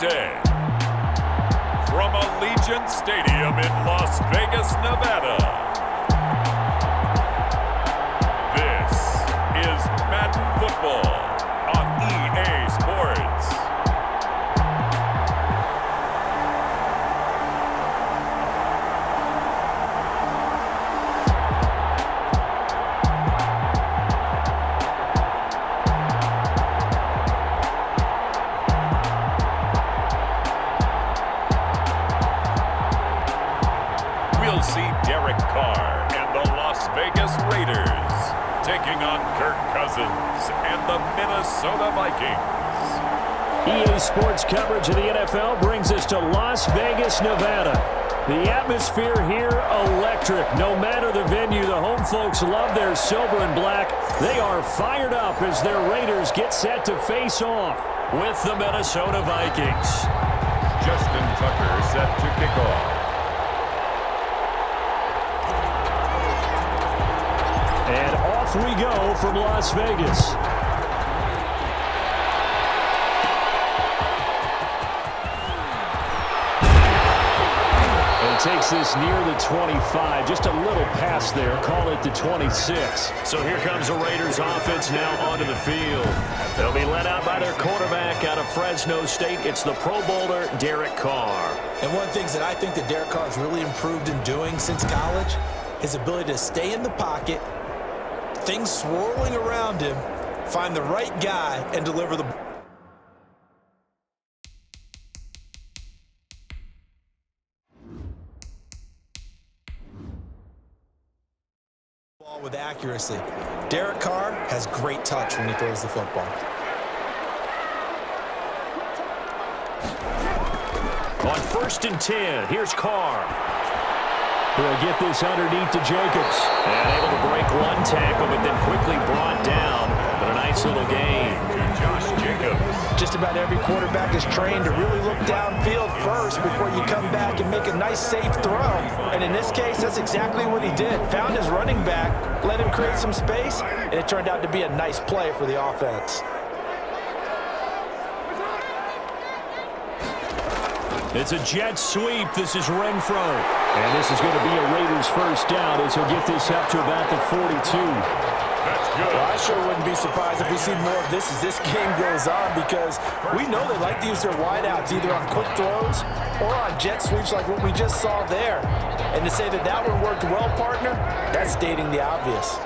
day. From Allegiant Stadium in Las Vegas, Nevada, this is Madden Football on EA Sports. And the Minnesota Vikings. EA Sports coverage of the NFL brings us to Las Vegas, Nevada. The atmosphere here, electric. No matter the venue, the home folks love their silver and black. They are fired up as their Raiders get set to face off with the Minnesota Vikings. Justin Tucker set to kick off. And off we go from Las Vegas. And takes this near the 25. Just a little pass there. Call it the 26. So here comes the Raiders offense now onto the field. They'll be led out by their quarterback out of Fresno State. It's the Pro Bowler, Derek Carr. And one of the things that I think that Derek Carr has really improved in doing since college, his ability to stay in the pocket, things swirling around him, find the right guy, and deliver the ball with accuracy. Derek Carr has great touch when he throws the football. On 1st and 10, here's Carr. He'll get this underneath to Jacobs. And able to break one tackle, but then quickly brought down. But a nice little gain to Josh Jacobs. Just about every quarterback is trained to really look downfield first before you come back and make a nice, safe throw. And in this case, that's exactly what he did. Found his running back, let him create some space, and it turned out to be a nice play for the offense. It's a jet sweep. This is Renfro. And this is going to be a Raiders first down as he'll get this up to about the 42. That's good. Well, I sure wouldn't be surprised if we see more of this as this game goes on, because we know they like to use their wideouts either on quick throws or on jet sweeps like what we just saw there. And to say that that one worked well, partner, that's stating the obvious.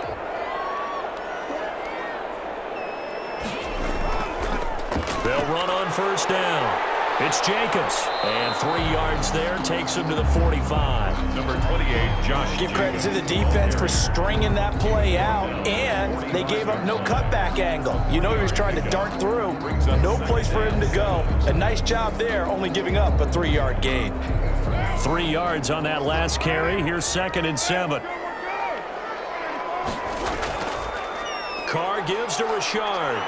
They'll run on first down. It's Jacobs, and 3 yards there, takes him to the 45. Number 28, Josh. Give credit to the defense for stringing that play out, and they gave up no cutback angle. You know he was trying to dart through. No place for him to go. A nice job there, only giving up a 3-yard gain. 3 yards on that last carry. Here's 2nd and 7. Carr gives to Richard.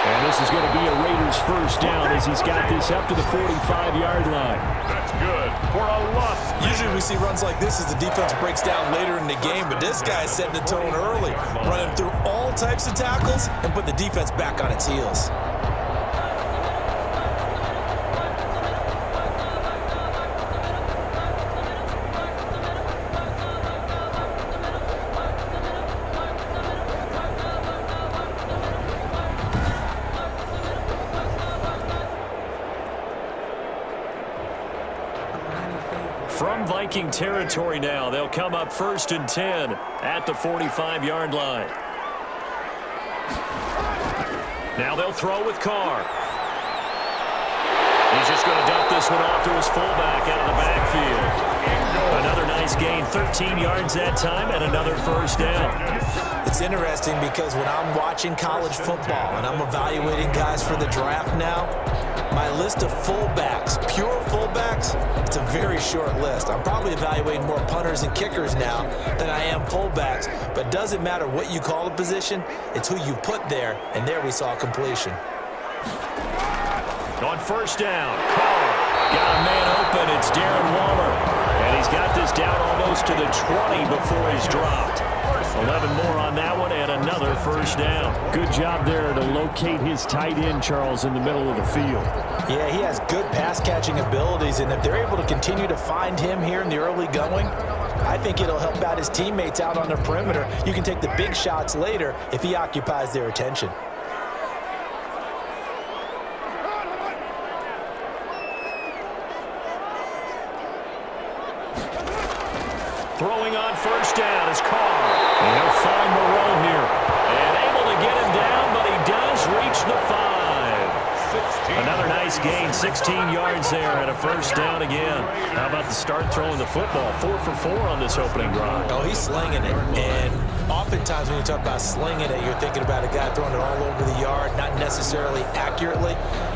And this is going to be a Raiders first down as he's got this up to the 45-yard line. That's good for a loss. Usually we see runs like this as the defense breaks down later in the game, but this guy's setting the tone early, running through all types of tackles and put the defense back on its heels. From Viking territory now, they'll come up 1st and 10 at the 45-yard line. Now they'll throw with Carr. He's just going to dump this one off to his fullback out of the backfield. Another nice gain, 13 yards that time, and another first down. It's interesting because when I'm watching college football and I'm evaluating guys for the draft now, my list of fullbacks, pure fullbacks, it's a very short list. I'm probably evaluating more punters and kickers now than I am fullbacks, but it doesn't matter what you call a position, it's who you put there, and there we saw completion. On first down, Carr got a man open. It's Darren Waller. And he's got this down almost to the 20 before he's dropped. 11 more on that one and another first down. Good job there to locate his tight end, Charles, in the middle of the field. Yeah, he has good pass-catching abilities, and if they're able to continue to find him here in the early going, I think it'll help out his teammates out on the perimeter. You can take the big shots later if he occupies their attention. Throwing on first down is Carr. And he'll find Moreau here. And able to get him down, but he does reach the 5. Another nice gain, 16 yards there and a first down again. How about the start throwing the football? 4 for 4 on this opening drive. Oh, he's slinging it. And oftentimes when you talk about slinging it, you're thinking about a guy throwing it all over the yard, not necessarily accurately.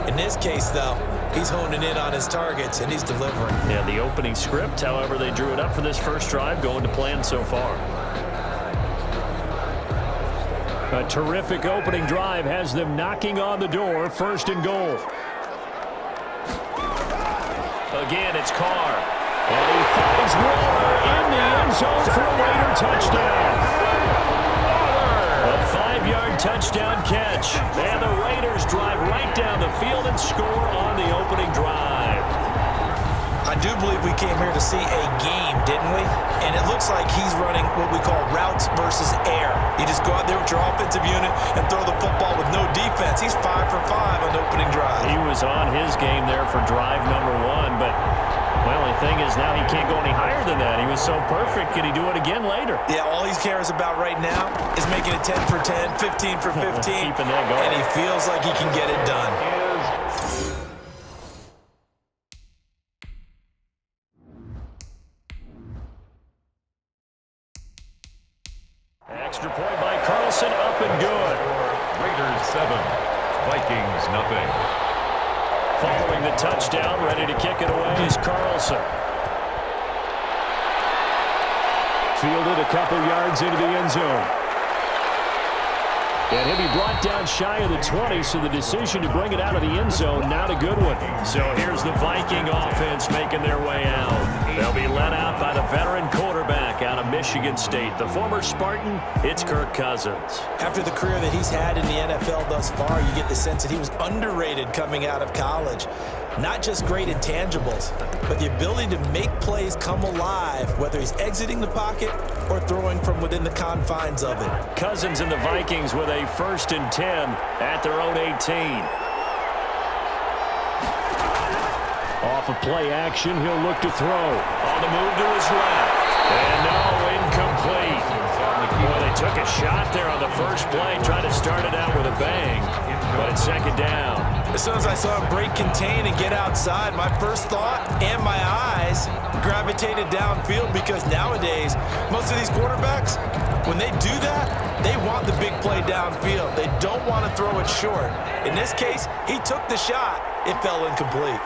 In this case, though, he's honing in on his targets, and he's delivering. Yeah, the opening script, however, they drew it up for this first drive, going to plan so far. A terrific opening drive has them knocking on the door, first and goal. Again, it's Carr. And he finds Waller in the end zone for a Raider touchdown. A 5-yard touchdown catch. And the Raiders drive right down the field and score on the opening drive. I do believe we came here to see a game, didn't we? And it looks like he's running what we call routes versus air. You just go out there with your offensive unit and throw the football with no defense. He's 5 for 5 on the opening drive. He was on his game there for drive number 1, but, well, the thing is now he can't go any higher than that. He was so perfect. Could he do it again later? Yeah, all he cares about right now is making it 10 for 10, 15 for 15. Keeping that going. And he feels like he can get it done. Extra point by Carlson, up and good. Raiders 7, Vikings nothing. Following the touchdown, ready to kick it away is Carlson. Fielded a couple yards into the end zone. And he'll be brought down shy of the 20, so the decision to bring it out of the end zone, not a good one. So here's the Viking offense making their way out. They'll be led out by the veteran quarterback out of Michigan State. The former Spartan, it's Kirk Cousins. After the career that he's had in the NFL thus far, you get the sense that he was underrated coming out of college. Not just great intangibles, but the ability to make plays come alive, whether he's exiting the pocket or throwing from within the confines of it. Cousins and the Vikings with a 1st and 10 at their own 18. Off of play action, he'll look to throw. On the move to his left. And no, incomplete. Boy, they took a shot there on the first play, trying to start it out with a bang. But it's second down. As soon as I saw him break contain and get outside, my first thought and my eyes gravitated downfield, because nowadays, most of these quarterbacks, when they do that, they want the big play downfield. They don't want to throw it short. In this case, he took the shot. It fell incomplete.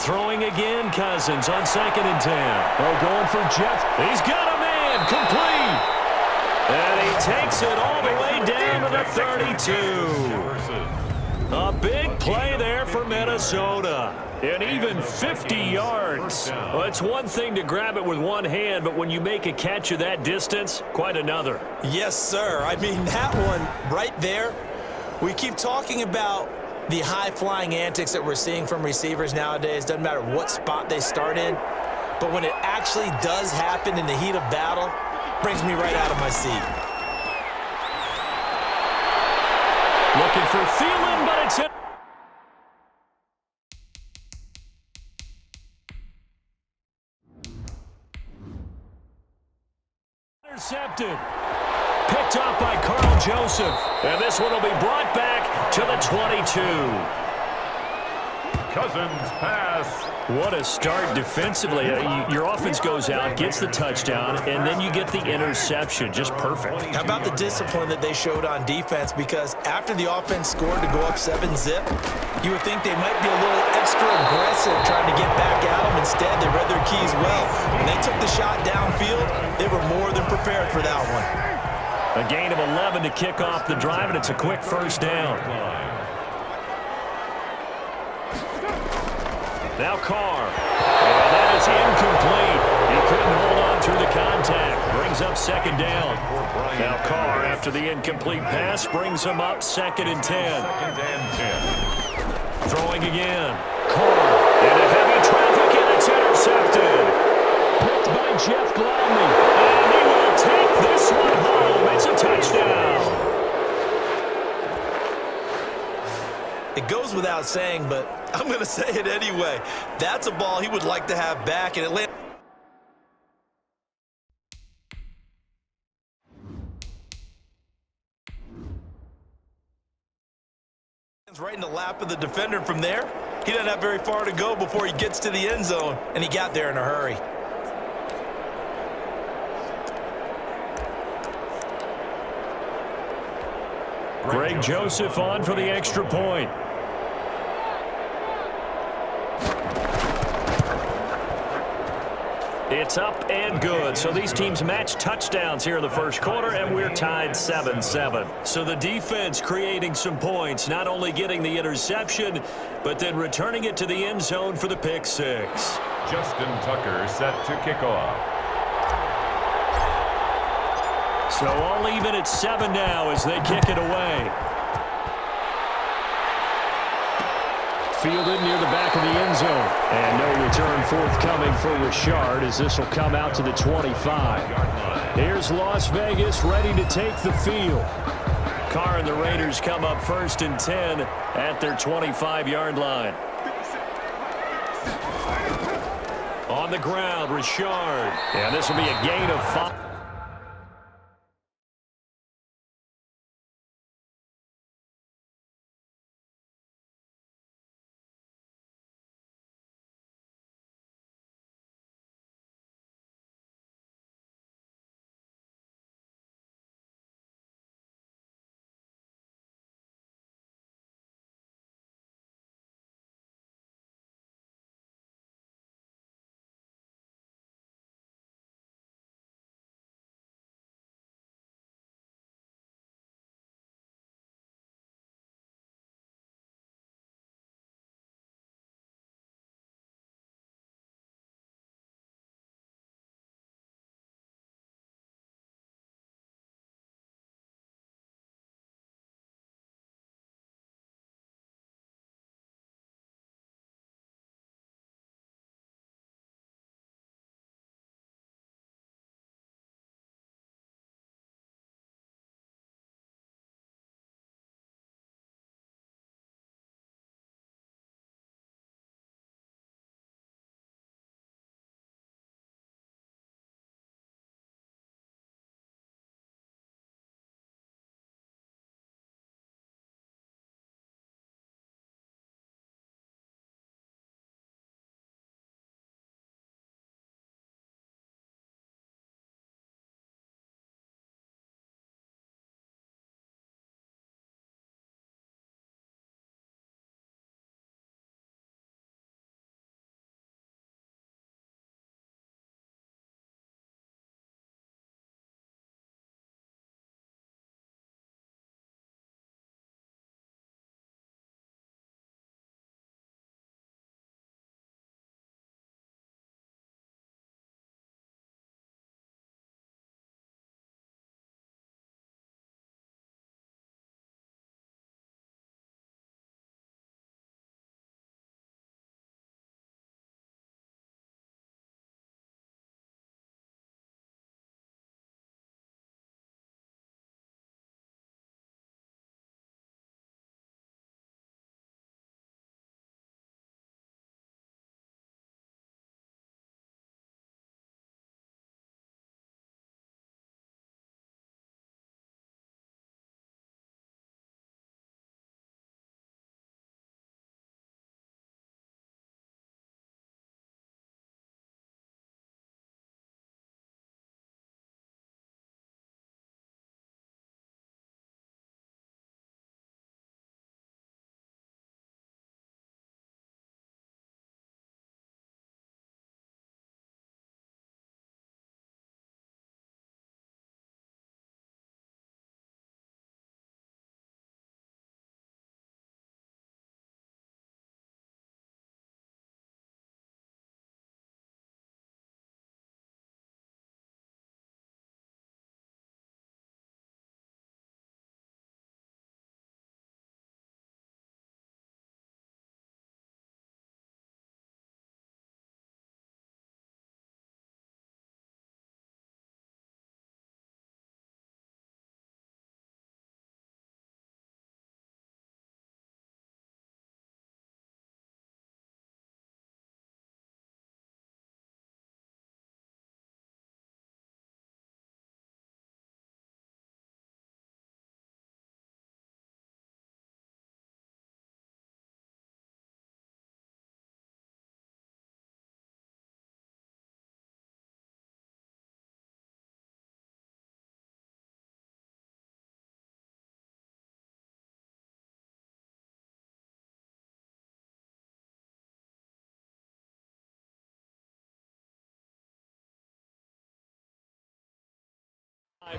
Throwing again, Cousins on 2nd and 10. Oh, going for Jeff. He's got a man, complete. And he takes it all the way down to the 32. A big play there for Minnesota. And even 50 yards. Well, it's one thing to grab it with one hand, but when you make a catch of that distance, quite another. Yes, sir. I mean, that one right there, we keep talking about the high-flying antics that we're seeing from receivers nowadays. Doesn't matter what spot they start in. But when it actually does happen in the heat of battle, brings me right out of my seat. Looking for Thielen, but it's it. Intercepted. Picked off by Carl Joseph. And this one will be brought back to the 22. Cousins pass. What a start defensively. Your offense goes out, gets the touchdown, and then you get the interception. Just perfect. How about the discipline that they showed on defense? Because after the offense scored to go up 7-zip, you would think they might be a little extra aggressive trying to get back at them. Instead, they read their keys well. When they took the shot downfield, they were more than prepared for that one. A gain of 11 to kick off the drive, and it's a quick first down. Now Carr. And that is incomplete. He couldn't hold on through the contact. Brings up second down. Now Carr, after the incomplete pass, brings him up 2nd and 10. 2nd and 10. Throwing again. Carr into heavy traffic, and it's intercepted. Picked by Jeff Gladney. And he will take this one home. It's a touchdown. It goes without saying, but I'm going to say it anyway. That's a ball he would like to have back, and it lands right in the lap of the defender. From there, he doesn't have very far to go before he gets to the end zone, and he got there in a hurry. Greg Joseph on for the extra point. It's up and good. So these teams match touchdowns here in the first quarter, and we're tied 7-7. So the defense creating some points, not only getting the interception, but then returning it to the end zone for the pick six. Justin Tucker set to kick off. So all even at 7 now as they kick it away. Fielded near the back of the end zone. And no return forthcoming for Richard as this will come out to the 25. Here's Las Vegas ready to take the field. Carr and the Raiders come up 1st and 10 at their 25-yard line. On the ground, Richard. And this will be a gain of 5.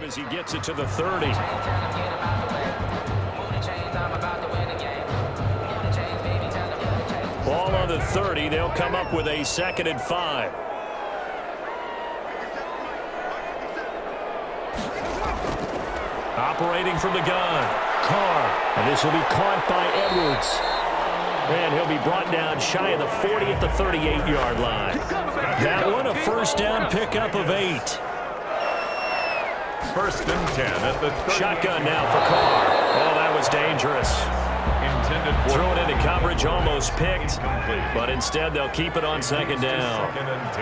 As he gets it to the 30. Ball on the 30. They'll come up with a 2nd and 5. Operating from the gun. Carr. And this will be caught by Edwards. And he'll be brought down shy of the 40 at the 38-yard line. That one a first down pickup of 8. 1st and 10 at the 30. Shotgun now for Carr. Oh, that was dangerous. Intended for throw it into coverage, almost picked. But instead, they'll keep it on 2nd down. 2nd and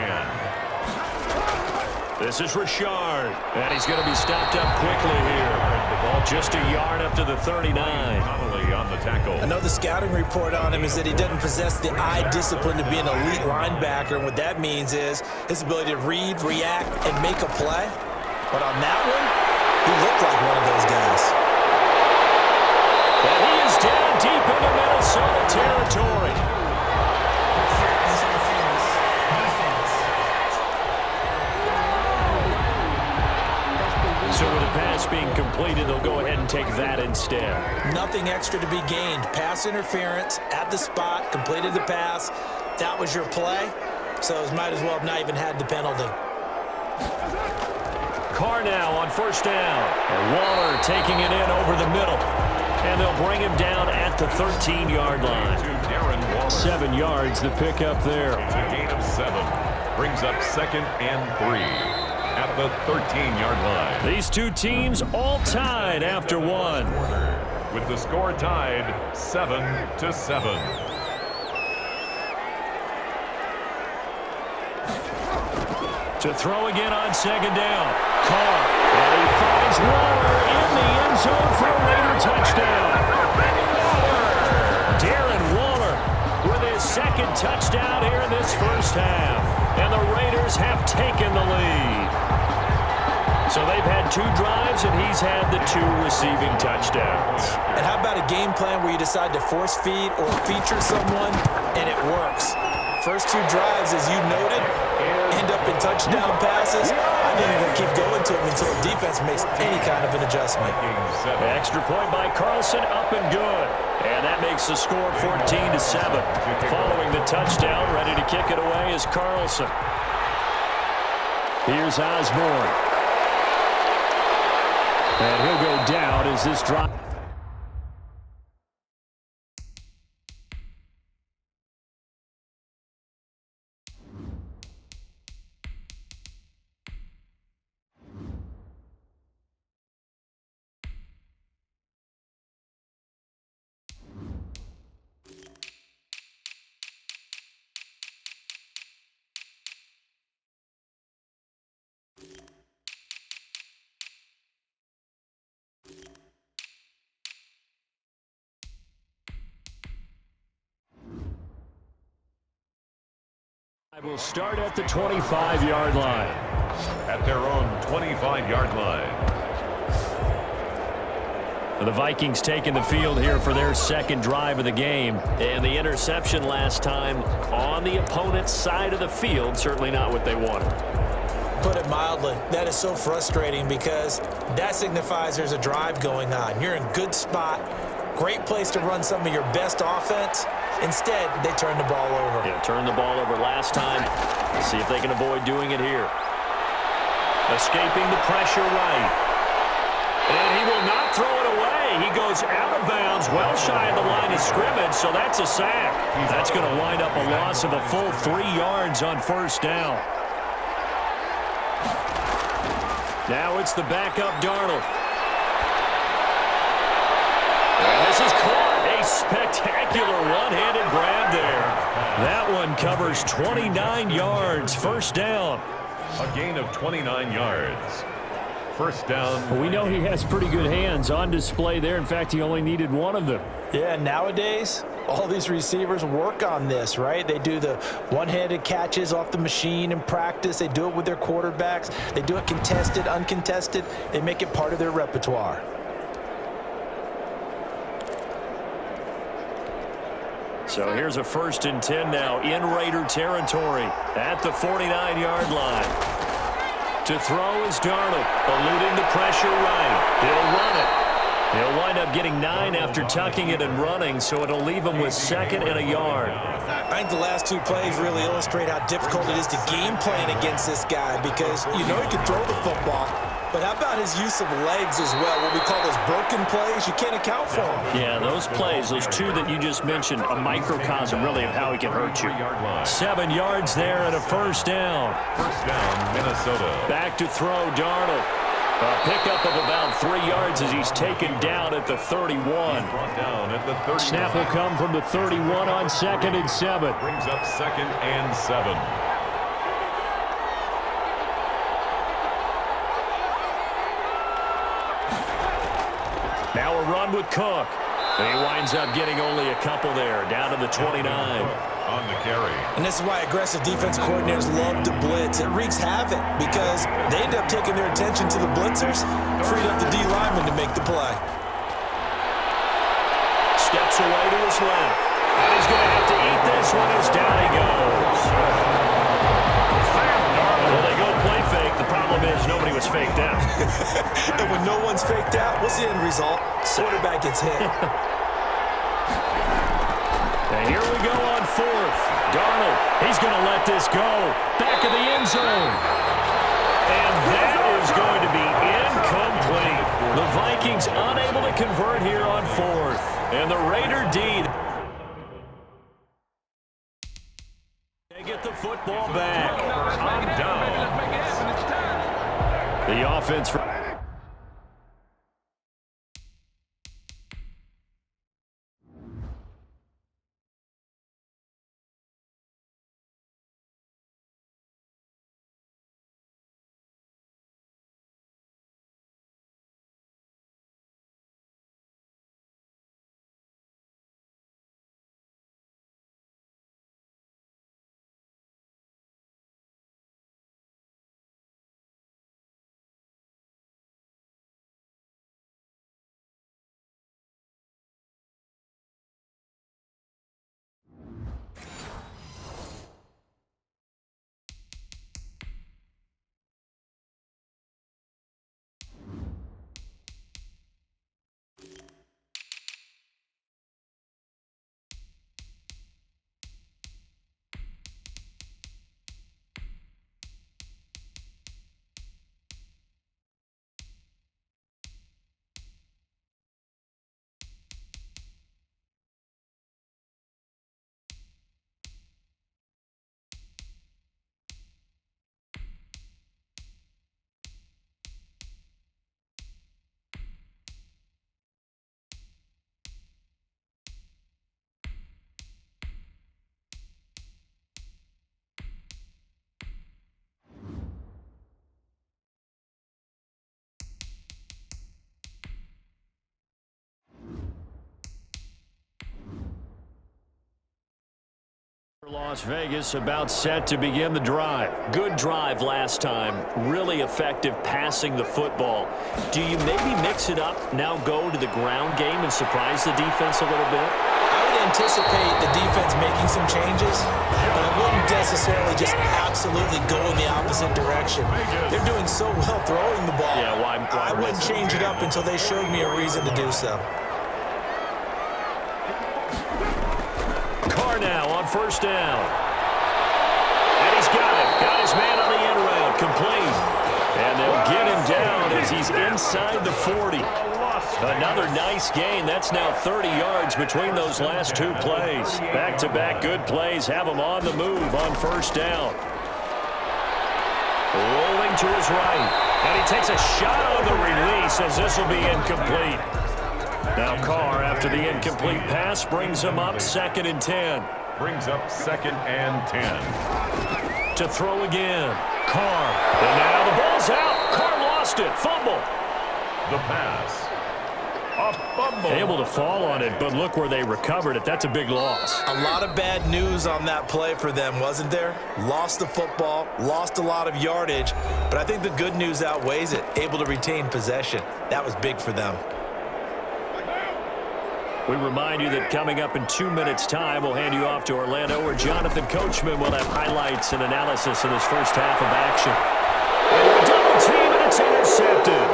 10. This is Richard. And he's going to be stopped up quickly here. The ball just a yard up to the 39. Connolly on the tackle. I know the scouting report on him is that he doesn't possess the eye discipline to be an elite linebacker. And what that means is his ability to read, react, and make a play. But on that one, he looked like one of those guys. And he is down deep into Minnesota territory. So with the pass being completed, they'll go ahead and take that instead. Nothing extra to be gained. Pass interference at the spot, completed the pass. That was your play. So it might as well have not even had the penalty. Carr now on 1st down. And Waller taking it in over the middle. And they'll bring him down at the 13-yard line. 7 yards, the pickup there. It's a gain of 7. Brings up 2nd and 3 at the 13-yard line. These two teams all tied after 1. With the score tied 7-7. To throw again on 2nd down. Carr. And he finds Waller in the end zone for a later touchdown. Darren Waller with his 2nd touchdown here in this first half. And the Raiders have taken the lead. So they've had 2 drives, and he's had the 2 receiving touchdowns. And how about a game plan where you decide to force feed or feature someone, and it works? First 2 drives, as you noted, end up in touchdown passes. I think they're going to keep going to them until the defense makes any kind of an adjustment. Extra point by Carlson, up and good. And that makes the score 14-7. Following the touchdown, ready to kick it away is Carlson. Here's Osborne. And he'll go down as this drop. Will start at the 25-yard line. At their own 25-yard line. The Vikings taking the field here for their 2nd drive of the game. And the interception last time on the opponent's side of the field, certainly not what they wanted. Put it mildly, that is so frustrating because that signifies there's a drive going on. You're in good spot, great place to run some of your best offense. Instead, they turn the ball over. Yeah, turned the ball over last time. Let's see if they can avoid doing it here. Escaping the pressure right. And he will not throw it away. He goes out of bounds, well shy of the line of scrimmage, so that's a sack. That's going to wind up a loss of a full 3 yards on 1st down. Now it's the backup Darnold. And this is caught. A spectacular one-handed grab there. That one covers 29 yards. 1st down. A gain of 29 yards. 1st down. Well, we know he has pretty good hands on display there. In fact, he only needed 1 of them. Yeah, nowadays, all these receivers work on this, right? They do the one-handed catches off the machine in practice. They do it with their quarterbacks. They do it contested, uncontested. They make it part of their repertoire. So here's a 1st and 10 now in Raider territory at the 49-yard line. To throw is Darnold, eluding the pressure right. He'll run it. He'll wind up getting 9 after tucking it and running, so it'll leave him with 2nd and a yard. I think the last 2 plays really illustrate how difficult it is to game plan against this guy because you know he can throw the football, but how about his use of legs as well, what we call those broken plays? You can't account for them. Yeah, those plays, those 2 that you just mentioned, a microcosm really of how he can hurt you. 7 yards there and a first down. First down, Minnesota. Back to throw, Darnold. A pickup of about 3 yards as he's taken down at the 31. Down at the 30. Snap will come from the 31 on 2nd and 7. Brings up 2nd and 7. Now a run with Cook. And he winds up getting only a couple there, down to the 29. On the carry. And this is why aggressive defense coordinators love to blitz. It wreaks havoc because they end up taking their attention to the blitzers, freed up the D lineman to make the play. Steps away to his left. And he's going to have to eat this one as down he goes. Well, they go play fake. The problem is nobody was faked out. And when no one's faked out, what's the end result? Quarterback gets hit. And here we go on 4th. Darnold, he's going to let this go. Back of the end zone. And that is going to be incomplete. The Vikings unable to convert here on 4th. And the Raider D. They get the football back. On down. The offense for... Las Vegas about set to begin the drive. Good drive last time. Really effective passing the football. Do you maybe mix it up, now go to the ground game and surprise the defense a little bit? I would anticipate the defense making some changes, but I wouldn't necessarily just absolutely go in the opposite direction. They're doing so well throwing the ball. Yeah, why I wouldn't change it up until they showed me a reason to do so. Now on first down. And he's got it. Got his man on the end route. Complete. And they'll get him down as he's inside the 40. Another nice gain. That's now 30 yards between those last 2 plays. Back-to-back good plays have him on the move on first down. Rolling to his right. And he takes a shot on the release as this will be incomplete. Now Carr, after the incomplete pass, brings him up 2nd and 10. Brings up 2nd and 10. To throw again. Carr. And now the ball's out. Carr lost it. Fumble. The pass. A fumble. Able to fall on it, but look where they recovered it. That's a big loss. A lot of bad news on that play for them, wasn't there? Lost the football, lost a lot of yardage, but I think the good news outweighs it. Able to retain possession. That was big for them. We remind you that coming up in 2 minutes' time, we'll hand you off to Orlando, where Jonathan Coachman will have highlights and analysis of this first half of action. team, and it's intercepted.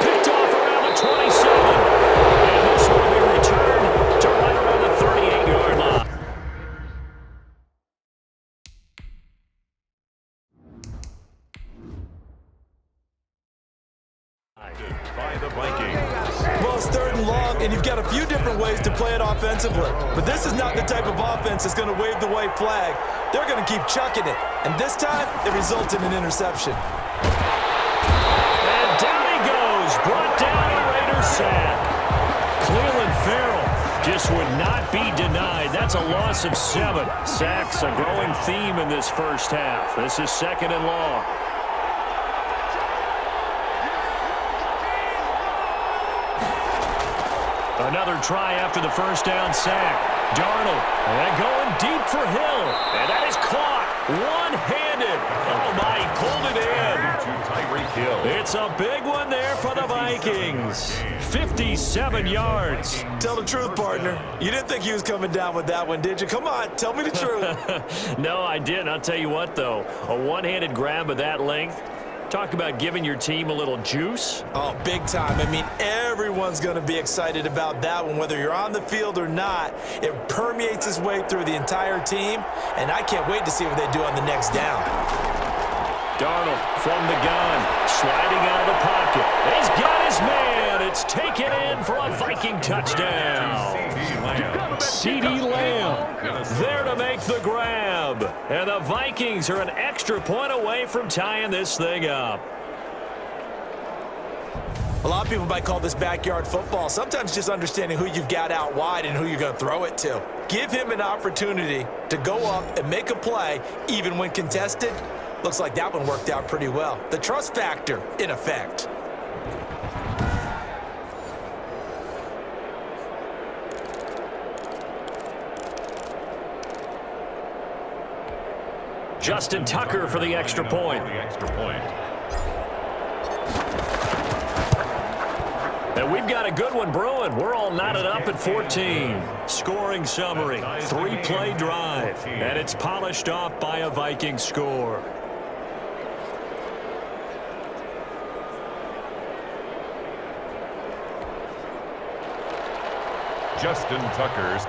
Picked off around the 27. And this will be returned to right around the 38-yard line. By the Vikings. Well, it's 3rd and long, and you've got a few different ways to play it offensively. But this is not the type of offense that's going to wave the white flag. They're going to keep chucking it. And this time, it results in an interception. And down he goes. Brought down the Raiders sack. Cleveland Farrell just would not be denied. That's a loss of 7. Sacks, a growing theme in this first half. This is 2nd and long. Another try after the first down sack. Darnold, and going deep for Hill. And that is caught one-handed. Oh, my, he pulled it in. To Tyreek Hill. It's a big one there for the Vikings. 57 yards. Tell the truth, partner. You didn't think he was coming down with that one, did you? Come on, tell me the truth. No, I didn't. I'll tell you what, though. A one-handed grab of that length. Talk about giving your team a little juice. Oh, big time. I mean, everyone's going to be excited about that one, whether you're on the field or not. It permeates its way through the entire team, and I can't wait to see what they do on the next down. Darnold from the gun, sliding out of the pocket. He's got his man. It's taken in for a Viking touchdown. CeeDee Lamb there to make the grab. And the Vikings are an extra point away from tying this thing up. A lot of people might call this backyard football. Sometimes just understanding who you've got out wide and who you're going to throw it to. Give him an opportunity to go up and make a play, even when contested. Looks like that one worked out pretty well. The trust factor in effect. Justin Tucker for the extra point. And we've got a good one brewing. We're all knotted up at 14. Scoring summary, 3-play drive. And it's polished off by a Viking score. Justin Tucker's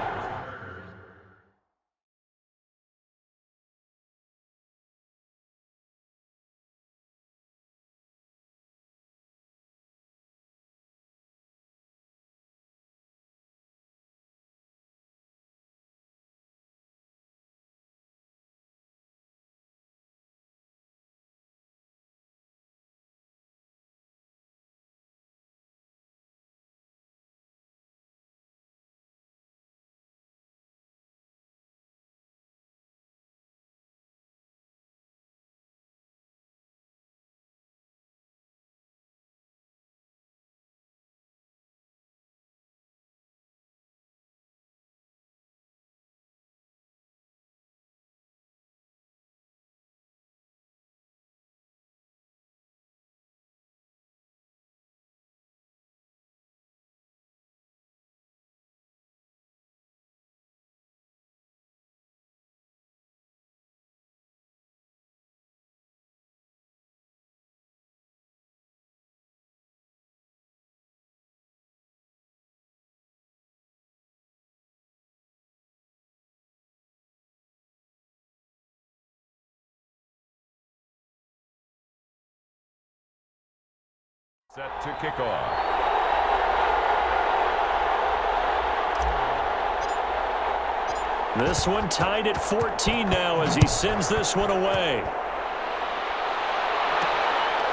set to kick off. This one tied at 14 now as he sends this one away.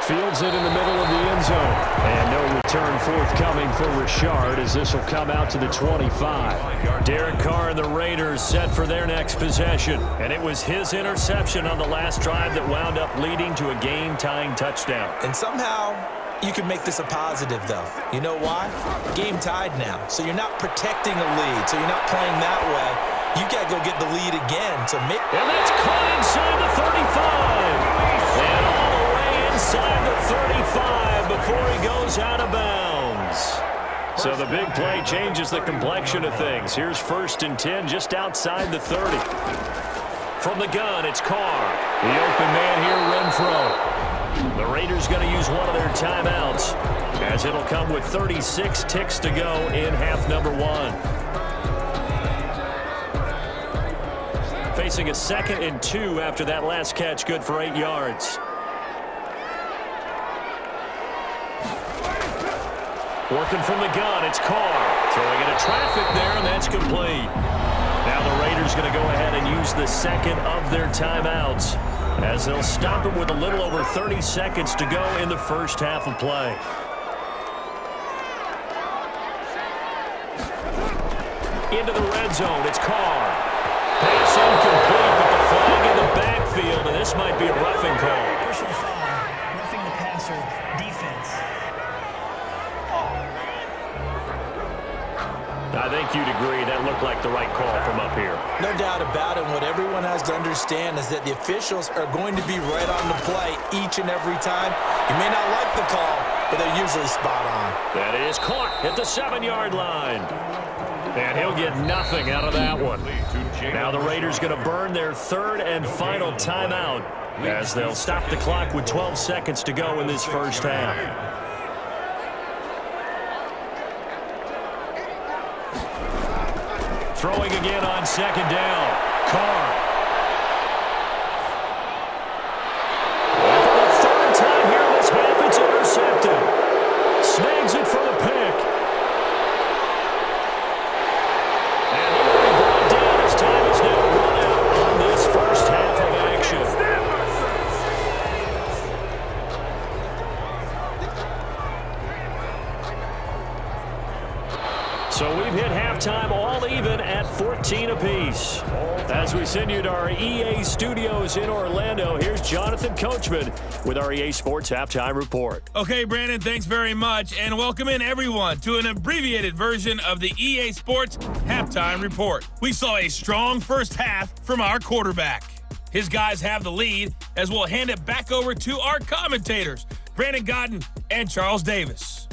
Fields it in the middle of the end zone. And no return forthcoming for Richard as this will come out to the 25. Derek Carr and the Raiders set for their next possession. And it was his interception on the last drive that wound up leading to a game-tying touchdown. And somehow you can make this a positive, though. You know why? Game tied now. So you're not protecting a lead. So you're not playing that way. You got to go get the lead again to make. And that's caught inside the 35. And all the way inside the 35 before he goes out of bounds. So the big play changes the complexion of things. Here's 1st and 10 just outside the 30. From the gun, it's Carr. The open man here, Renfro. The Raiders going to use one of their timeouts, as it'll come with 36 ticks to go in half number one. Facing a 2nd and 2 after that last catch, good for 8 yards. Working from the gun, it's Carr. Throwing into traffic there, and that's complete. Now the Raiders going to go ahead and use the second of their timeouts, as they'll stop it with a little over 30 seconds to go in the first half of play. Into the red zone, it's Carr. Pass incomplete, but the flag in the backfield, and this might be a roughing call. Personal foul, roughing the passer, defense. I think you'd agree that looked like the right call from up here. No doubt about it. What everyone has to understand is that the officials are going to be right on the play each and every time. You may not like the call, but they're usually spot on. That is caught at the 7-yard line. And he'll get nothing out of that one. Now the Raiders going to burn their third and final timeout, as they'll stop the clock with 12 seconds to go in this first half. Throwing again on second down. Carr. And for the third time here in this half, it's intercepted. Snags it for the pick. And he will be brought down as time is now run out on this first half of action. So we've hit halftime all even at 14 apiece. As we send you to our EA studios in Orlando, here's Jonathan Coachman with our EA Sports Halftime Report. Okay, Brandon, thanks very much, and welcome in everyone to an abbreviated version of the EA Sports Halftime Report. We saw a strong first half from our quarterback. His guys have the lead, as we'll hand it back over to our commentators, Brandon Godden and Charles Davis.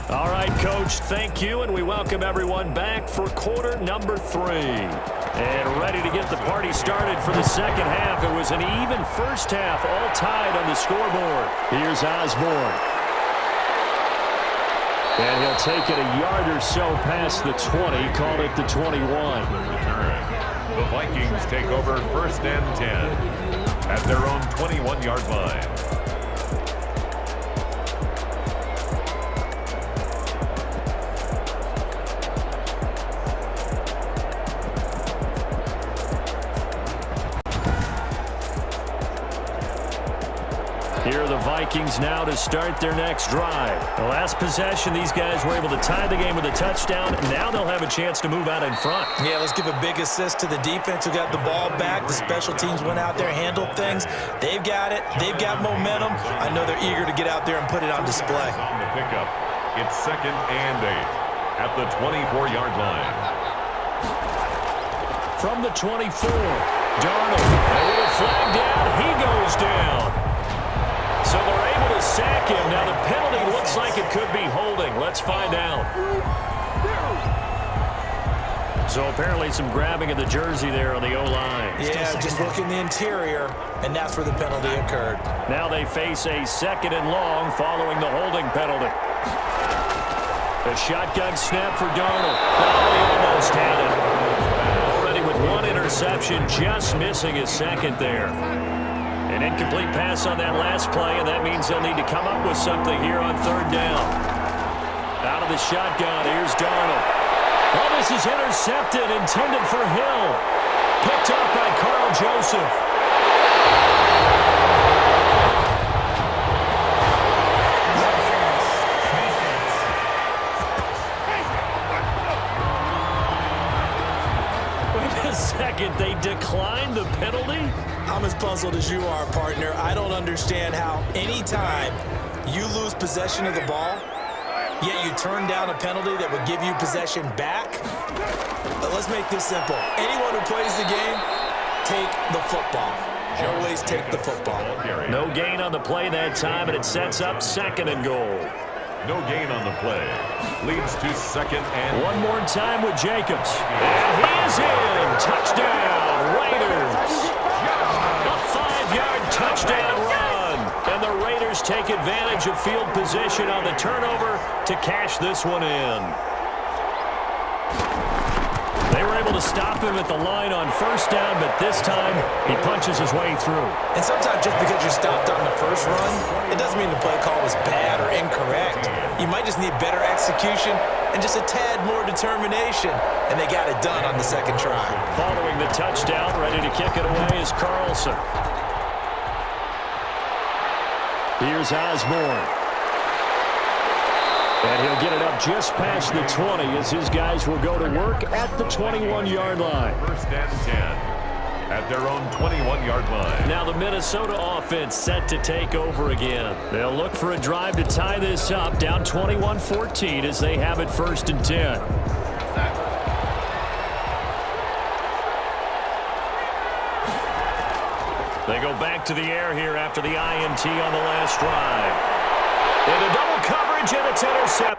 All right, Coach, thank you, and we welcome everyone back for quarter number 3. And ready to get the party started for the second half. It was an even first half, all tied on the scoreboard. Here's Osborne. And he'll take it a yard or so past the 20, called it the 21. The Vikings take over 1st and 10 at their own 21-yard line. Here are the Vikings now to start their next drive. The last possession, these guys were able to tie the game with a touchdown. Now they'll have a chance to move out in front. Yeah, let's give a big assist to the defense who got the ball back. The special teams went out there, handled things. They've got it. They've got momentum. I know they're eager to get out there and put it on display. On the pickup, it's 2nd and 8 at the 24-yard line. From the 24, Darnold. A little flag down. He goes down. So they're able to sack him. Now the penalty looks like it could be holding. Let's find out. So apparently some grabbing of the jersey there on the O-line. Yeah, just look in the interior, and that's where the penalty occurred. Now they face a 2nd and long following the holding penalty. A shotgun snap for Darnold. Oh, he almost had it. Already with one interception, just missing his second there. An incomplete pass on that last play, and that means they'll need to come up with something here on 3rd down. Out of the shotgun, here's Darnold. Oh, this is intercepted, intended for Hill. Picked up by Carl Joseph. Wait a second, they declined the penalty? I'm as puzzled as you are, partner. I don't understand how any time you lose possession of the ball, yet you turn down a penalty that would give you possession back. But let's make this simple. Anyone who plays the game, take the football. Always take the football. No gain on the play that time, and it sets up 2nd and goal. No gain on the play. Leads to second and... One more time with Jacobs. And he is in. Touchdown, Raiders. A 5-yard touchdown run. And the Raiders take advantage of field position on the turnover to cash this one in. They were able to stop him at the line on first down, but this time he punches his way through. And sometimes just because you're stopped on the first run, it doesn't mean the play call was bad or incorrect. You might just need better execution and just a tad more determination, and they got it done on the second try. Following the touchdown, ready to kick it away is Carlson. Here's Osborne. And he'll get it up just past the 20 as his guys will go to work at the 21-yard line. First and 10 at their own 21-yard line. Now the Minnesota offense set to take over again. They'll look for a drive to tie this up, down 21-14 as they have it first and 10. They go back to the air here after the INT on the last drive. Into double coverage, and it's intercepted.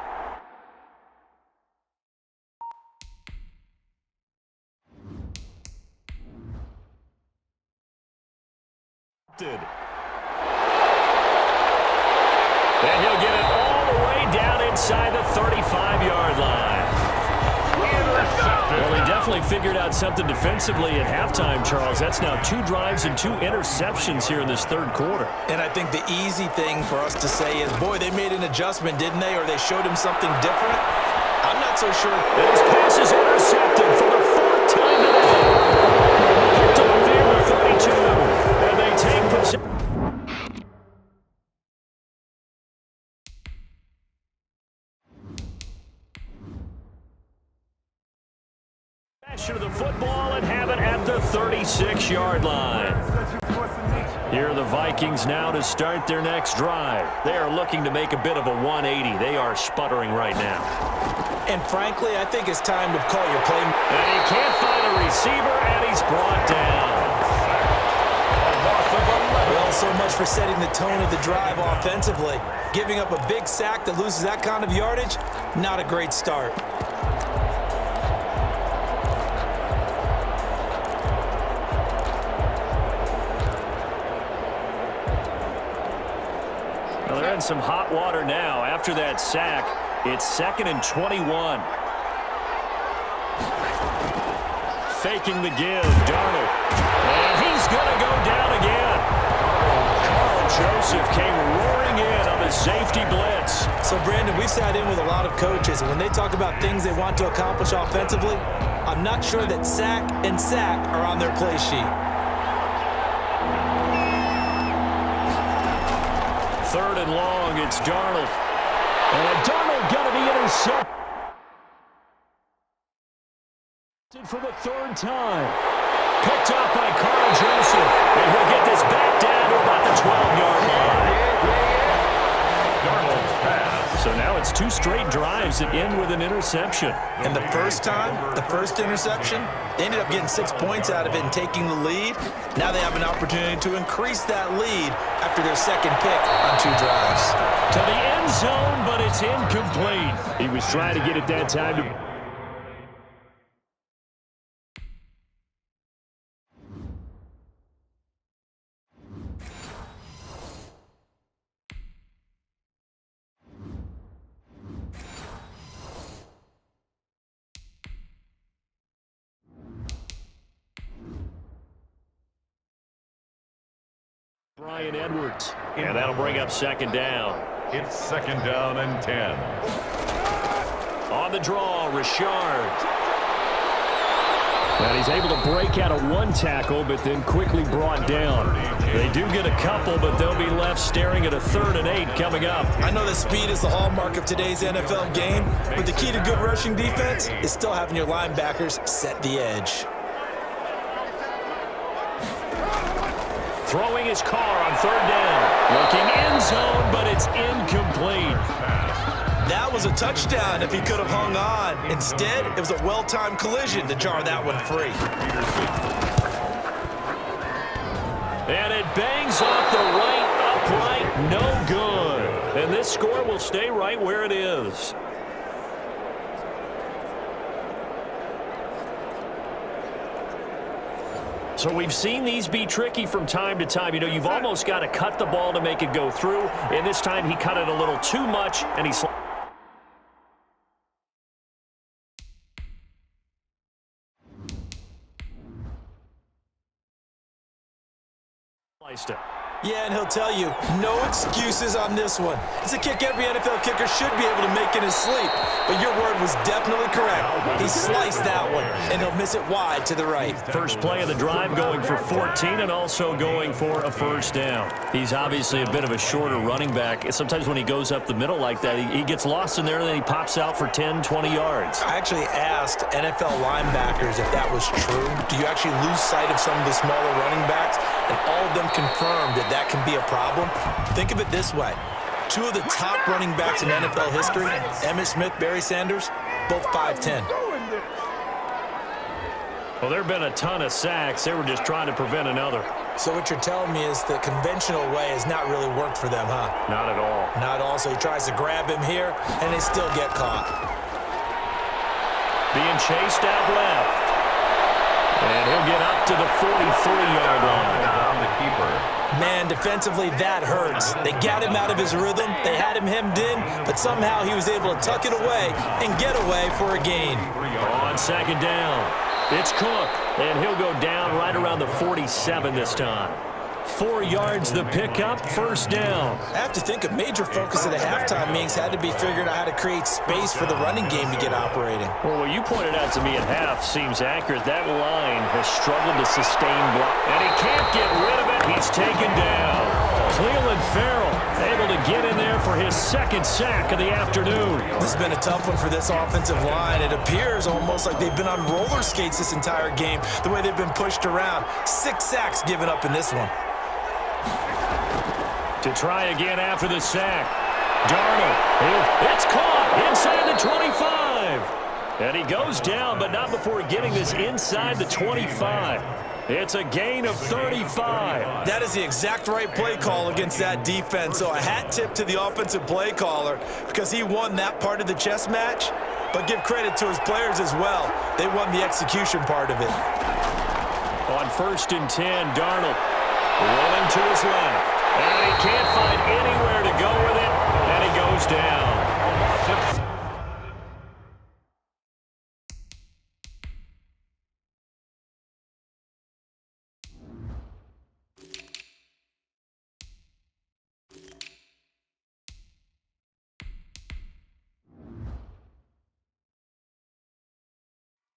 And he'll get it all the way down inside the 35-yard line. Well, he definitely figured out something defensively at halftime, Charles. That's now 2 drives and 2 interceptions here in this third quarter. And I think the easy thing for us to say is, boy, they made an adjustment, didn't they? Or they showed him something different? I'm not so sure. And his pass is intercepted for the 4th time today. Picked off there with 32. And they take possession. Of the football and have it at the 36-yard line. Here are the Vikings now to start their next drive. They are looking to make a bit of a 180. They are sputtering right now. And frankly, I think it's time to call your play. And he can't find a receiver, and he's brought down. Well, so much for setting the tone of the drive offensively. Giving up a big sack that loses that kind of yardage, not a great start. They're in some hot water now. After that sack, it's 2nd and 21. Faking the give, Darnold. And he's going to go down again. Carl Joseph came roaring in on the safety blitz. So, Brandon, we've sat in with a lot of coaches, and when they talk about things they want to accomplish offensively, I'm not sure that sack and sack are on their play sheet. 3rd and long, it's Darnold. And Darnold going to be intercepted for the 3rd time. Picked up by Carl Joseph. And he'll get this back down to about the 12-yard line. Darnold's pass. So now it's 2 straight drives that end with an interception. And the first time, the first interception, they ended up getting 6 points out of it and taking the lead. Now they have an opportunity to increase that lead after their second pick on 2 drives. To the end zone, but it's incomplete. He was trying to get it that time to... Brian Edwards. And that'll bring up 2nd down. It's 2nd down and 10. On the draw, Richard. And he's able to break out of 1 tackle, but then quickly brought down. They do get a couple, but they'll be left staring at a 3rd and 8 coming up. I know that speed is the hallmark of today's NFL game, but the key to good rushing defense is still having your linebackers set the edge. Throwing his car on 3rd down. Looking end zone, but it's incomplete. That was a touchdown if he could have hung on. Instead, it was a well-timed collision to jar that one free. And it bangs off the right upright, no good. And this score will stay right where it is. So we've seen these be tricky from time to time. You know, you've almost got to cut the ball to make it go through. And this time he cut it a little too much, and he sliced it. Yeah, and he'll tell you, no excuses on this one. It's a kick every NFL kicker should be able to make in his sleep. But your word was definitely correct. He sliced that one, and he'll miss it wide to the right. First play of the drive going for 14 and also going for a first down. He's obviously a bit of a shorter running back. Sometimes when he goes up the middle like that, he gets lost in there, and then he pops out for 10, 20 yards. I actually asked NFL linebackers if that was true. Do you actually lose sight of some of the smaller running backs? And all of them confirmed that can be a problem. Think of it this way. Two of the top running backs in NFL history, Emmitt Smith, Barry Sanders, both 5'10". Well, there have been a ton of sacks. They were just trying to prevent another. So what you're telling me is the conventional way has not really worked for them, huh? Not at all. Not at all. So he tries to grab him here, and they still get caught. Being chased out left. And he'll get up to the 43-yard line. On the keeper. Man, defensively, that hurts. They got him out of his rhythm. They had him hemmed in, but somehow he was able to tuck it away and get away for a gain. On second down, it's Cook, and he'll go down right around the 47 this time. 4 yards the pickup, first down. I have to think a major focus of the halftime meetings had to be figuring out how to create space for the running game to get operating. Well, what you pointed out to me at half seems accurate. That line has struggled to sustain block, and he can't get rid of it. He's taken down. Cleveland Farrell able to get in there for his second sack of the afternoon. This has been a tough one for this offensive line. It appears almost like they've been on roller skates this entire game, the way they've been pushed around. 6 sacks given up in this one. To try again after the sack. Darnold, it's caught inside the 25. And he goes down, but not before getting this inside the 25. It's a gain of 35. That is the exact right play call against that defense. So a hat tip to the offensive play caller because he won that part of the chess match. But give credit to his players as well. They won the execution part of it. On 1st and 10, Darnold rolling to his left. And he can't find anywhere to go with it. And he goes down.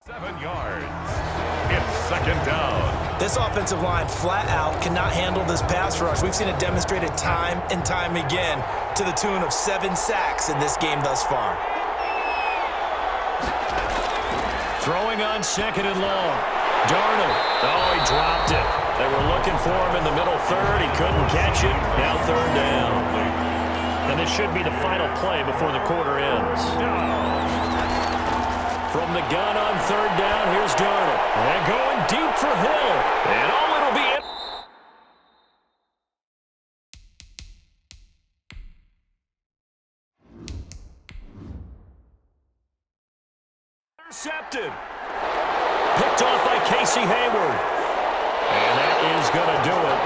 Seven yards. It's second down. This offensive line flat out cannot handle this pass rush. We've seen it demonstrated time and time again to the tune of 7 sacks in this game thus far. Throwing on second and long. Darnold. Oh, he dropped it. They were looking for him in the middle third. He couldn't catch it. Now third down. And this should be the final play before the quarter ends. From the gun on third down, here's Darnold. And going deep for Hill. And oh, it'll be it. Intercepted. Picked off by Casey Hayward. And that is going to do it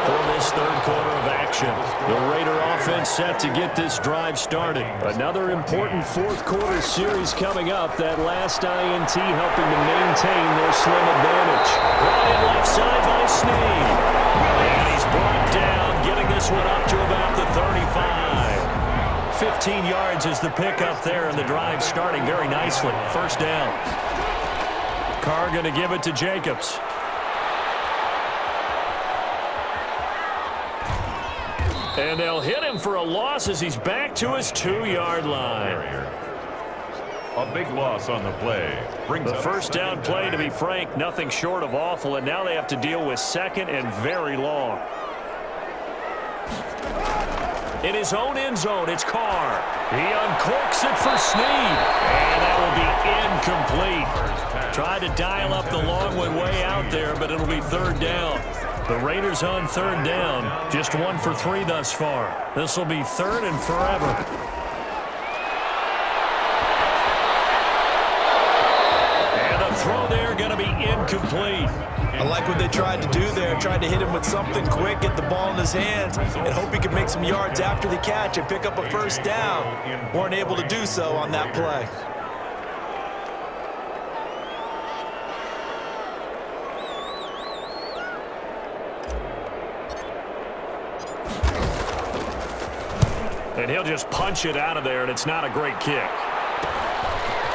for this third quarter of action. The Raider offense set to get this drive started. Another important fourth quarter series coming up. That last INT helping to maintain their slim advantage. Brought in left side by Snead. And he's brought down, getting this one up to about the 35. 15 yards is the pickup there, and the drive starting very nicely. First down. Carr going to give it to Jacobs. And they'll hit him for a loss as he's back to his 2-yard line. A big loss on the play. The first down play, to be frank, nothing short of awful, and now they have to deal with second and very long. In his own end zone, it's Carr. He uncorks it for Snead, and that will be incomplete. Tried to dial up the long one way out there, but it'll be third down. The Raiders on third down. Just 1 for 3 thus far. This will be third and forever. And the throw there going to be incomplete. I like what they tried to do there. Tried to hit him with something quick, get the ball in his hands, and hope he could make some yards after the catch and pick up a first down. Weren't able to do so on that play. And he'll just punch it out of there, and it's not a great kick.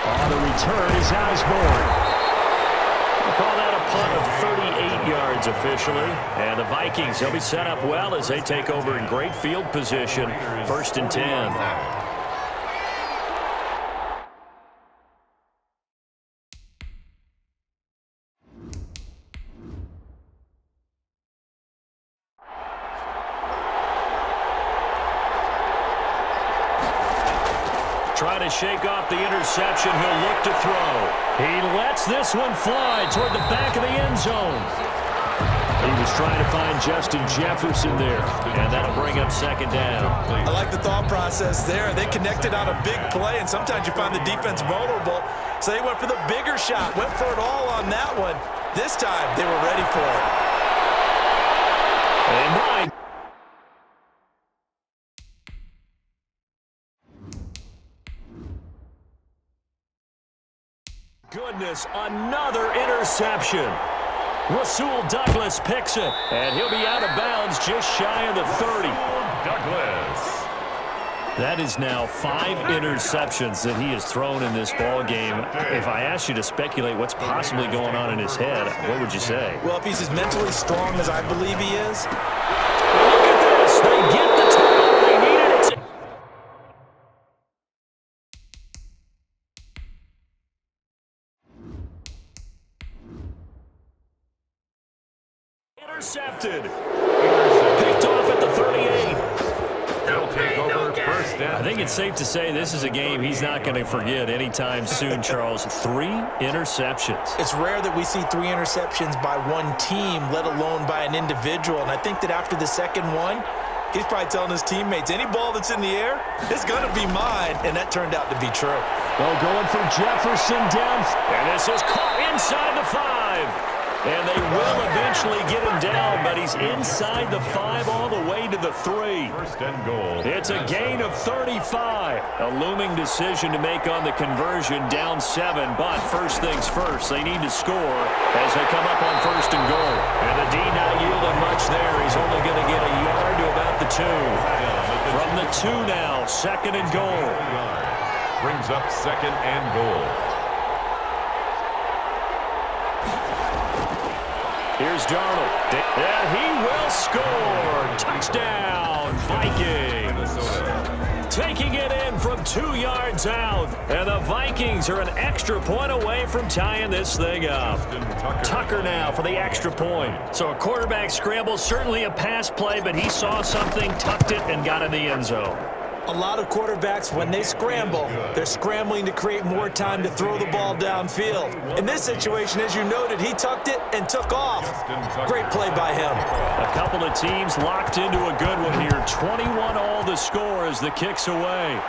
On the return is Osborne. We'll call that a punt of 38 yards officially. And the Vikings, they'll be set up well as they take over in great field position. 1st and 10. Trying to shake off the interception. He'll look to throw. He lets this one fly toward the back of the end zone. He was trying to find Justin Jefferson there, and that'll bring up 2nd down. I like the thought process there. They connected on a big play, and sometimes you find the defense vulnerable. So they went for the bigger shot, went for it all on that one. This time, they were ready for it. And my goodness, another interception. Rasul Douglas picks it, and he'll be out of bounds just shy of the 30. Douglas. That is now 5 interceptions that he has thrown in this ball game. If I asked you to speculate what's possibly going on in his head, what would you say? Well, if he's as mentally strong as I believe he is. Look at this. They get the tackle they needed. Intercepted. Picked off at the 38. He'll take over 1st down. I think it's safe to say this is a game he's not going to forget anytime soon, Charles. 3 interceptions. It's rare that we see 3 interceptions by one team, let alone by an individual. And I think that after the second one, he's probably telling his teammates, any ball that's in the air, it's going to be mine. And that turned out to be true. Well, going for Jefferson down. And this is caught inside the 5. And they will eventually get him down, but he's inside the 5 all the way to the 3. 1st and goal. It's a gain of 35. A looming decision to make on the conversion, down 7. But first things first, they need to score as they come up on 1st and goal. And the D not yielding much there. He's only going to get a yard to about the 2. From the 2 now, 2nd and goal. Brings up 2nd and goal. Here's Darnold. And he will score. Touchdown, Vikings. Taking it in from 2 yards out. And the Vikings are an extra point away from tying this thing up. Tucker now for the extra point. So a quarterback scramble, certainly a pass play, but he saw something, tucked it, and got in the end zone. A lot of quarterbacks, when they scramble, they're scrambling to create more time to throw the ball downfield. In this situation, as you noted, he tucked it and took off. Great play by him. A couple of teams locked into a good one here. 21 all the score as the kick's away.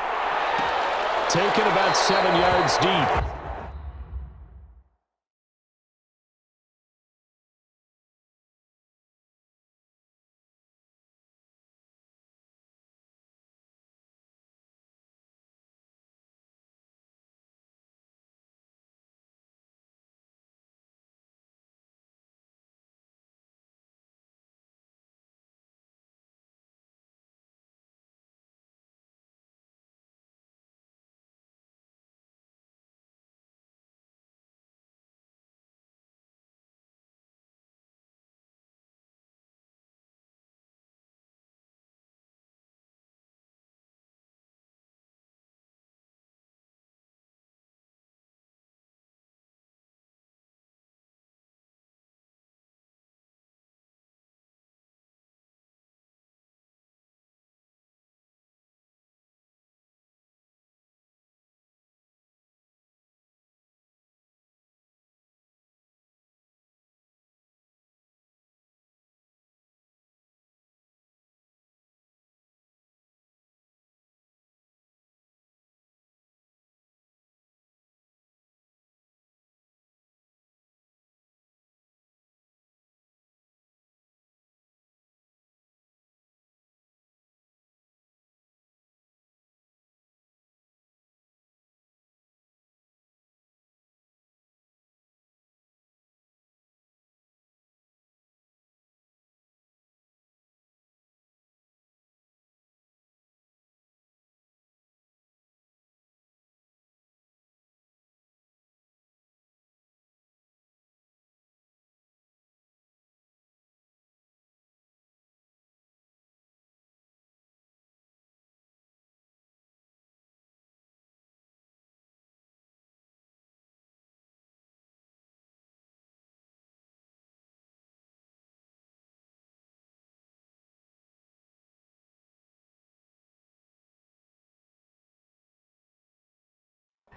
Taken about 7 yards deep.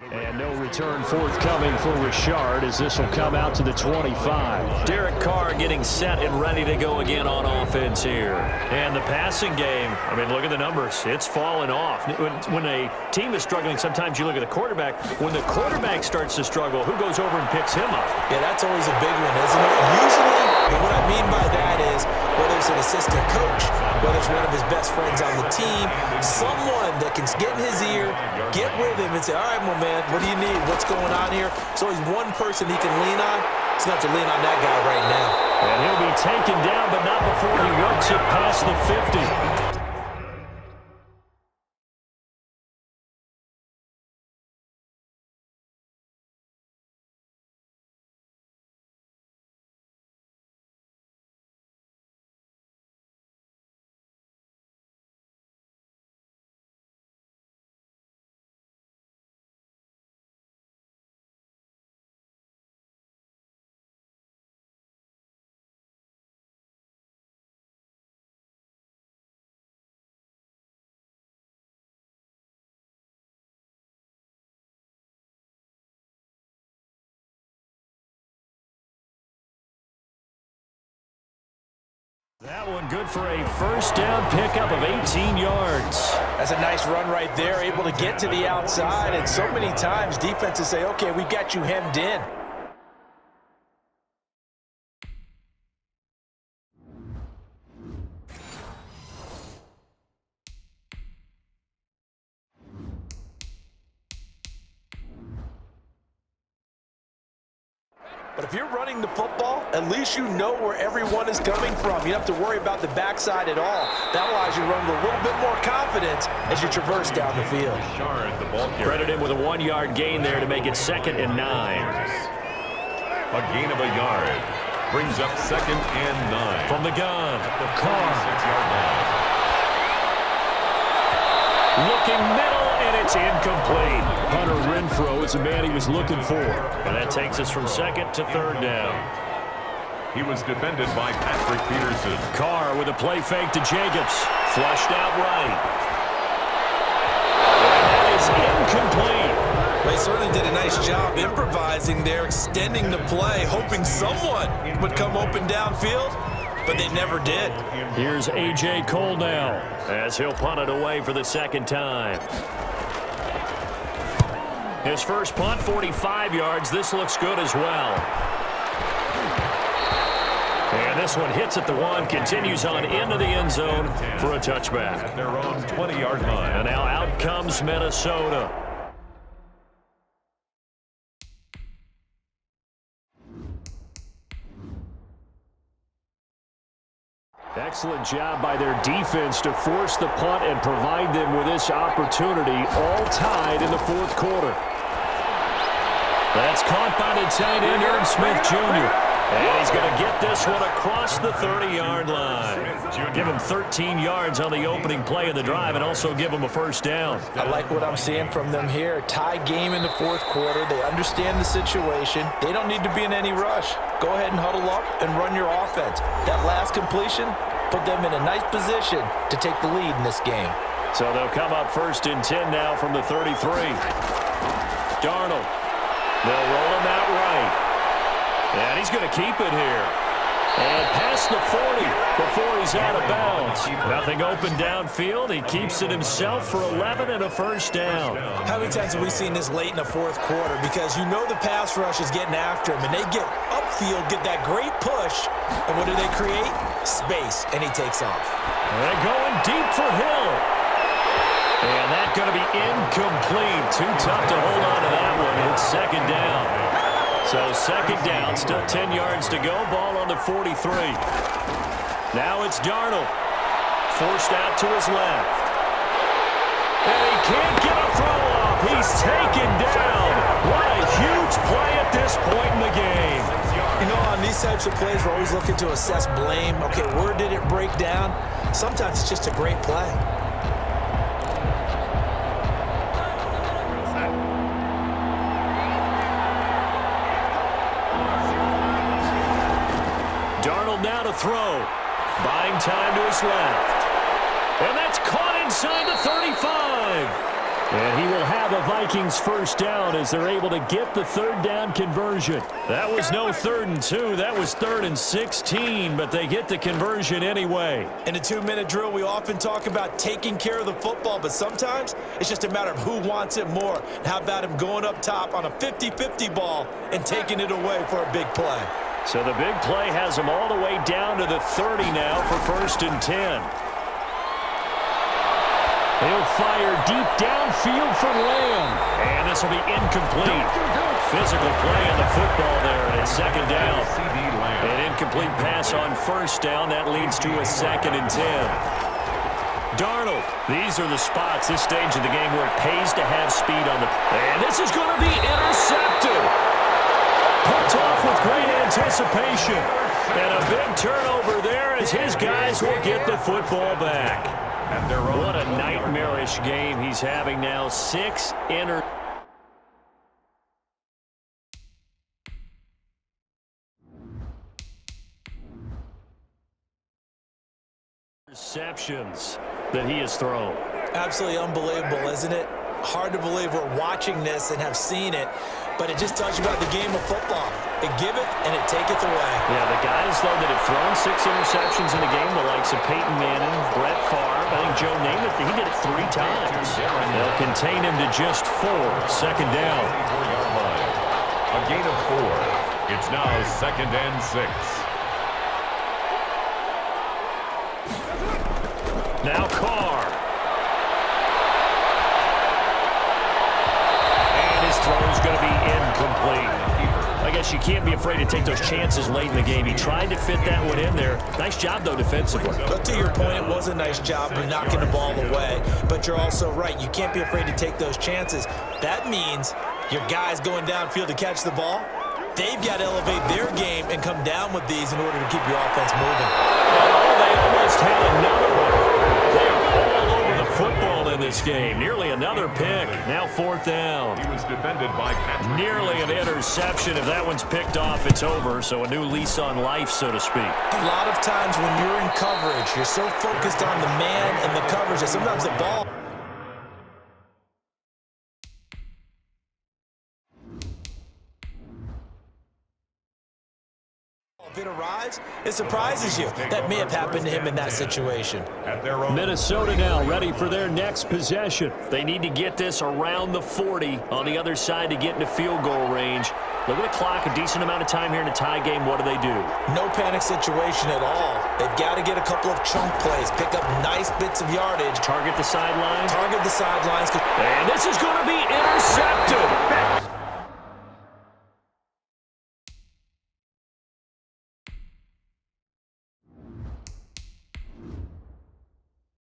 And no return forthcoming for Richard as this will come out to the 25. Derek Carr getting set and ready to go again on offense here. And the passing game, I mean, look at the numbers. It's fallen off. When a team is struggling, sometimes you look at the quarterback. When the quarterback starts to struggle, who goes over and picks him up? Yeah, that's always a big one, isn't it? Usually, and what I mean by that is whether it's an assistant coach, whether it's one of his best friends on the team, someone that can get in his ear, get with him and say, all right, well, man, what do you need? What's going on here? So he's one person he can lean on. He's going to have to lean on that guy right now. And he'll be taken down, but not before he works it past the 50. That one good for a first down pickup of 18 yards. That's a nice run right there, able to get to the outside. And so many times defenses say, okay, we got you hemmed in. But if you're running the football, at least you know where everyone is coming from. You don't have to worry about the backside at all. That allows you to run with a little bit more confidence as you traverse down the field. Credit him with a 1-yard gain there to make it 2nd and 9. A gain of a yard brings up 2nd and 9. From the gun, Carr. 6-yard line. Looking middle, and it's incomplete. Hunter Renfrow is the man he was looking for. And that takes us from 2nd to 3rd down. He was defended by Patrick Peterson. Carr with a play fake to Jacobs. Flushed out right. And that is incomplete. They certainly did a nice job improvising there, extending the play, hoping someone would come open downfield, but they never did. Here's A.J. Cole now as he'll punt it away for the 2nd time. His first punt, 45 yards. This looks good as well. And this one hits at the 1, continues on into the end zone for a touchback. At their own 20-yard line. And now out comes Minnesota. Excellent job by their defense to force the punt and provide them with this opportunity, all tied in the 4th quarter. That's caught by the tight end, Aaron Smith Jr. And he's going to get this one across the 30-yard line. Give him 13 yards on the opening play of the drive and also give him a first down. I like what I'm seeing from them here. Tie game in the 4th quarter. They understand the situation. They don't need to be in any rush. Go ahead and huddle up and run your offense. That last completion put them in a nice position to take the lead in this game. So they'll come up 1st and 10 now from the 33. Darnold. They'll roll him out right. And he's going to keep it here. And past the 40 before he's out of bounds. Nothing open downfield. He keeps it himself for 11 and a first down. How many times have we seen this late in the 4th quarter? Because you know the pass rush is getting after him, and they get upfield, get that great push, and what do they create? Space, and he takes off. They're going deep for Hill. And that's going to be incomplete. Too tough to hold on to that one. It's 2nd down. So 2nd down, still 10 yards to go. Ball on the 43. Now it's Darnold. Forced out to his left. And he can't get a throw off. He's taken down. What a huge play at this point in the game. You know, on these types of plays, we're always looking to assess blame. Okay, where did it break down? Sometimes it's just a great play. Darnold now to throw. Buying time to his left. And that's caught inside the 35. And he will have the Vikings first down as they're able to get the third down conversion. That was no 3rd and 2. That was 3rd and 16, but they get the conversion anyway. In a 2-minute drill, we often talk about taking care of the football, but sometimes it's just a matter of who wants it more. How about him going up top on a 50-50 ball and taking it away for a big play? So the big play has him all the way down to the 30 now for 1st and 10. He'll fire deep downfield for Lamb. And this will be incomplete. Physical play on the football there, and it's 2nd down. An incomplete pass on 1st down. That leads to a 2nd and 10. Darnold. These are the spots, this stage of the game, where it pays to have speed on the... And this is going to be intercepted. Picked off with great anticipation. And a big turnover there as his guys will get the football back. What a nightmarish game he's having now. 6 interceptions that he has thrown. Absolutely unbelievable, isn't it? Hard to believe we're watching this and have seen it, but it just tells you about the game of football. It giveth and it taketh away. Yeah, the guys, though, that have thrown 6 interceptions in a game, the likes of Peyton Manning, Brett Favre, I think Joe Namath, he did it 3 times. They'll contain him to just 4. 2nd down. A gain of 4. It's now 2nd and 6. Now Carr. And his throw is going to be incomplete. I guess you can't be afraid to take those chances late in the game. He tried to fit that one in there. Nice job, though, defensively. But to your point, it was a nice job of knocking the ball away. But you're also right. You can't be afraid to take those chances. That means your guys going downfield to catch the ball, they've got to elevate their game and come down with these in order to keep your offense moving. Oh, they almost had another one. They are all over the football in this game. Nearly another pick. Now 4th down. He was defended by Patrick. Nearly an interception. If that one's picked off, it's over. So a new lease on life, so to speak. A lot of times when you're in coverage, you're so focused on the man and the coverage that sometimes the ball... If it arrives, it surprises you. That may have happened to him in that situation. Minnesota now ready for their next possession. They need to get this around the 40 on the other side to get into field goal range. Look at the clock, a decent amount of time here in a tie game. What do they do? No panic situation at all. They've got to get a couple of chunk plays, pick up nice bits of yardage. Target the sidelines. Target the sidelines. And this is going to be intercepted.